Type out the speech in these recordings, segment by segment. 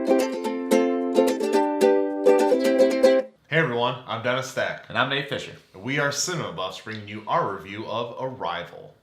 Hey everyone, I'm Dennis Stack. And I'm Nate Fischer. And we are Cinema Buffs bringing you our review of Arrival.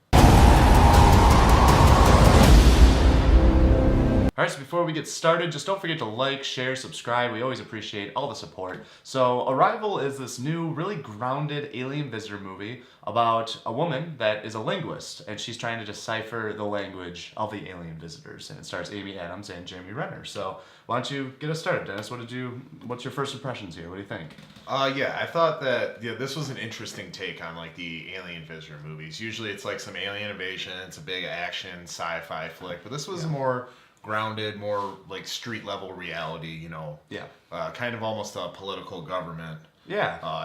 Alright, so before we get started, just don't forget to like, share, subscribe. We always appreciate all the support. So, Arrival is this new, really grounded alien visitor movie about a woman that is a linguist, and she's trying to decipher the language of the alien visitors. And it stars Amy Adams and Jeremy Renner. So, why don't you get us started, Dennis? What's your first impressions here? What do you think? I thought that this was an interesting take on like the alien visitor movies. Usually it's like some alien invasion, it's a big action sci-fi flick, but this was more grounded, more like street level reality, kind of almost a political government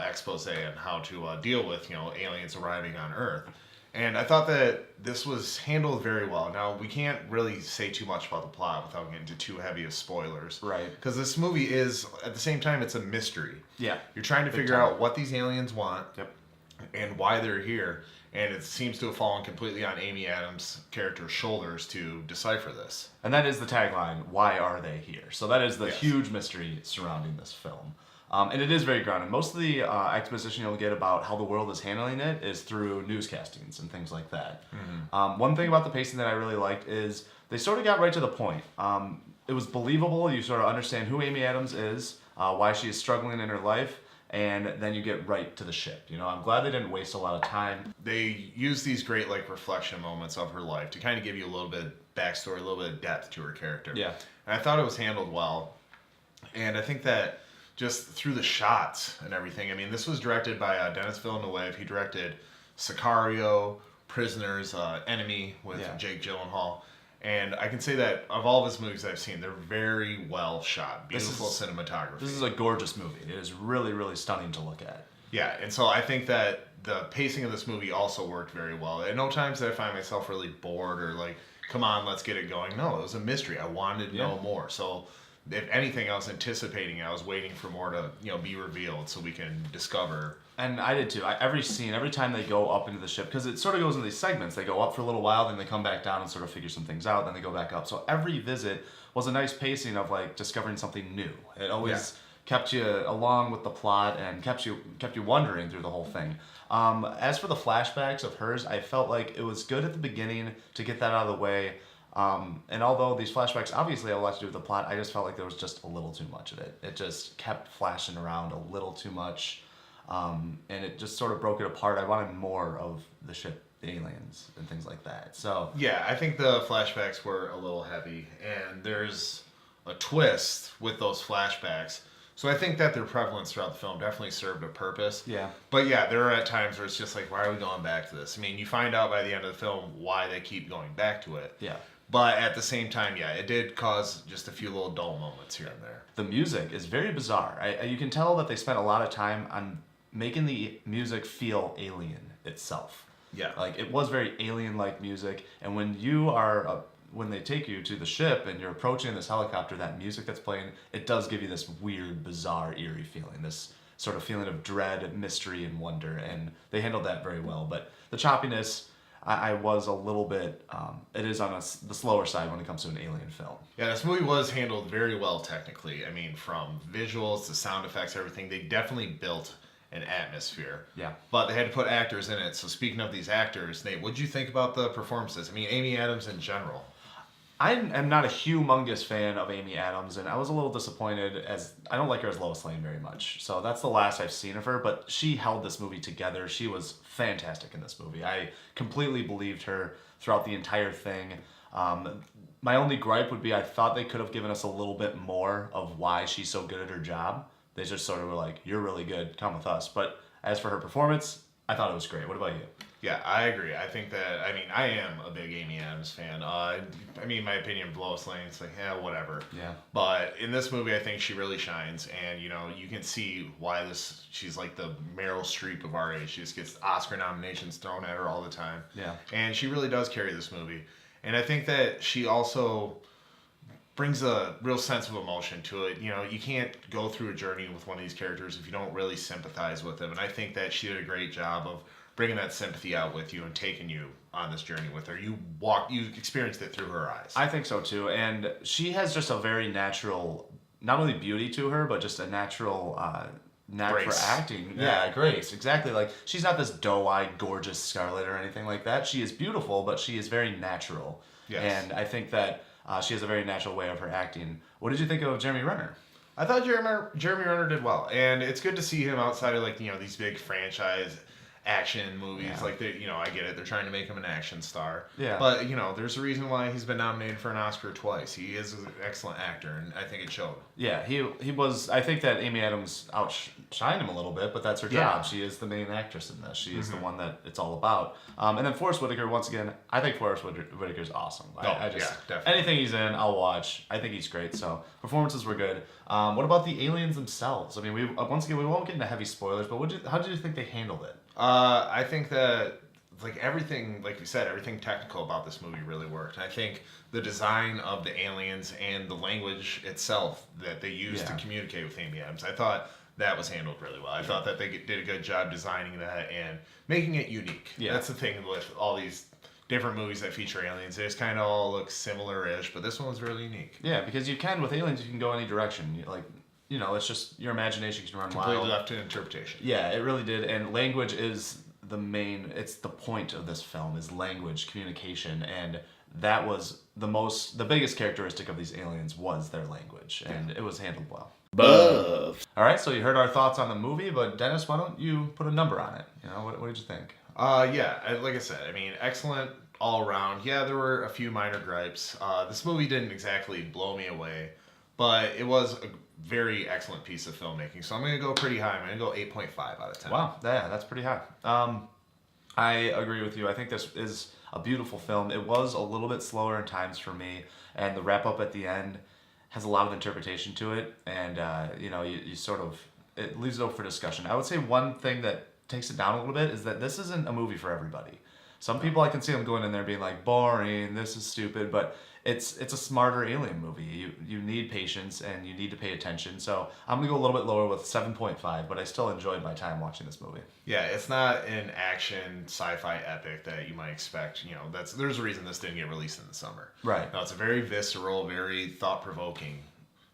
expose on how to deal with aliens arriving on Earth. And I thought that this was handled very well. Now, we can't really say too much about the plot without getting into too heavy of spoilers. Right. Because this movie is, at the same time, it's a mystery. Yeah. You're trying to figure out what these aliens want and why they're here. And it seems to have fallen completely on Amy Adams' character's shoulders to decipher this. And that is the tagline, why are they here? So that is the huge mystery surrounding this film. And it is very grounded. Most of the exposition you'll get about how the world is handling it is through newscastings and things like that. Mm-hmm. One thing about the pacing that I really liked is they sort of got right to the point. It was believable. You sort of understand who Amy Adams is, why she is struggling in her life, and then you get right to the ship. I'm glad they didn't waste a lot of time. They use these great reflection moments of her life to kind of give you a little bit of backstory, a little bit of depth to her character. Yeah. And I thought it was handled well. And I think that just through the shots and everything. I mean, this was directed by Denis Villeneuve. He directed Sicario, Prisoners, Enemy with Jake Gyllenhaal. And I can say that of all of his movies I've seen, they're very well shot. Beautiful cinematography. This is a gorgeous movie. It is really, really stunning to look at. Yeah, and so I think that the pacing of this movie also worked very well. At no times did I find myself really bored or like, come on, let's get it going. No, it was a mystery. I wanted to know more. So if anything, I was anticipating. I was waiting for more to be revealed so we can discover. And I did too. Every time they go up into the ship, because it sort of goes in these segments. They go up for a little while, then they come back down and sort of figure some things out, then they go back up. So every visit was a nice pacing of like discovering something new. It always kept you along with the plot and kept you wondering through the whole thing. As for the flashbacks of hers, I felt like it was good at the beginning to get that out of the way. And although these flashbacks obviously have a lot to do with the plot, I just felt like there was just a little too much of it. It just kept flashing around a little too much, and it just sort of broke it apart. I wanted more of the ship, the aliens, and things like that. So yeah, I think the flashbacks were a little heavy, and there's a twist with those flashbacks. So I think that their prevalence throughout the film definitely served a purpose. Yeah. But yeah, there are at times where it's just like, why are we going back to this? I mean, you find out by the end of the film why they keep going back to it. Yeah. But at the same time, it did cause just a few little dull moments here and there. The music is very bizarre. You can tell that they spent a lot of time on making the music feel alien itself. Yeah. Like, it was very alien-like music, and when they take you to the ship and you're approaching this helicopter, that music that's playing, it does give you this weird, bizarre, eerie feeling, this sort of feeling of dread, mystery, and wonder, and they handled that very well. But the choppiness, I was a little bit, it is on the slower side when it comes to an alien film. Yeah, this movie was handled very well technically. I mean, from visuals to sound effects, everything, they definitely built an atmosphere. Yeah. But they had to put actors in it. So speaking of these actors, Nate, what did you think about the performances? I mean, Amy Adams in general. I am not a humongous fan of Amy Adams, and I was a little disappointed as I don't like her as Lois Lane very much. So that's the last I've seen of her, but she held this movie together. She was fantastic in this movie. I completely believed her throughout the entire thing. My only gripe would be I thought they could have given us a little bit more of why she's so good at her job. They just sort of were like, you're really good, come with us. But as for her performance, I thought it was great. What about you? Yeah, I agree. I think that, I am a big Amy Adams fan. My opinion of Lois Lane, it's like, whatever. Yeah. But in this movie, I think she really shines. And, you can see why she's like the Meryl Streep of our age. She just gets Oscar nominations thrown at her all the time. Yeah. And she really does carry this movie. And I think that she also brings a real sense of emotion to it. You can't go through a journey with one of these characters if you don't really sympathize with them. And I think that she did a great job of bringing that sympathy out with you and taking you on this journey with her. You experienced it through her eyes. I think so too, and she has just a very natural, not only beauty to her, but just a natural knack Grace. for acting. Yeah, grace, exactly. Like, she's not this doe-eyed, gorgeous Scarlet or anything like that. She is beautiful, but she is very natural. Yes. And I think that she has a very natural way of her acting. What did you think of Jeremy Renner? I thought Jeremy Renner did well, and it's good to see him outside of like these big franchise action movies. Yeah. Like I get it, they're trying to make him an action star. Yeah. But there's a reason why he's been nominated for an Oscar twice. He is an excellent actor, and I think it showed. Yeah, he was. I think that Amy Adams outshined him a little bit, but that's her Yeah. job. She is the main actress in this. She is the one that it's all about. And then Forrest Whitaker, once again, I think Forrest Whitaker's awesome. I just yeah, definitely. anything he's in, I'll watch. I think he's great. So performances were good. What about the aliens themselves? I mean, we once again we won't get into heavy spoilers, but how did you think they handled it? I think that like everything, like you said, everything technical about this movie really worked. I think the design of the aliens and the language itself that they used to communicate with Amy Adams, I thought that was handled really well. I thought that they did a good job designing that and making it unique. Yeah. That's the thing with all these different movies that feature aliens. They just kind of all look similar-ish, but this one was really unique. Yeah, because with aliens, you can go any direction. It's just your imagination can run Completely wild. left to interpretation. Yeah, it really did. And language is it's the point of this film is language, communication. And that was the biggest characteristic of these aliens was their language. And it was handled well. Buff. All right, so you heard our thoughts on the movie, but Dennis, why don't you put a number on it? What did you think? Like I said, I mean, excellent all around. Yeah, there were a few minor gripes. This movie didn't exactly blow me away, but it was a very excellent piece of filmmaking. So I'm going to go pretty high. I'm going to go 8.5 out of 10. Wow, yeah, that's pretty high. I agree with you. I think this is a beautiful film. It was a little bit slower in times for me, and the wrap up at the end has a lot of interpretation to it, and you sort of, it leaves it open for discussion. I would say one thing that takes it down a little bit is that this isn't a movie for everybody. Some people, I can see them going in there being like, boring, this is stupid, but it's a smarter alien movie. You need patience and you need to pay attention. So I'm gonna go a little bit lower with 7.5, but I still enjoyed my time watching this movie. Yeah, it's not an action sci-fi epic that you might expect. There's a reason this didn't get released in the summer. Right. No, it's a very visceral, very thought-provoking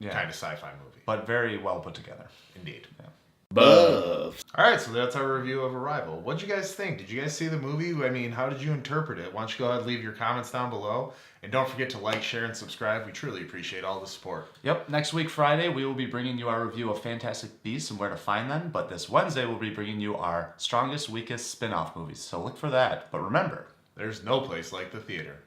kind of sci-fi movie. But very well put together. Indeed. Yeah. Buff. All right, so that's our review of Arrival. What'd you guys think? Did you guys see the movie? I mean, how did you interpret it? Why don't you go ahead and leave your comments down below. And don't forget to like, share, and subscribe. We truly appreciate all the support. Yep, next week, Friday, we will be bringing you our review of Fantastic Beasts and where to find them. But this Wednesday, we'll be bringing you our strongest, weakest spin-off movies. So look for that. But remember, There's no place like the theater.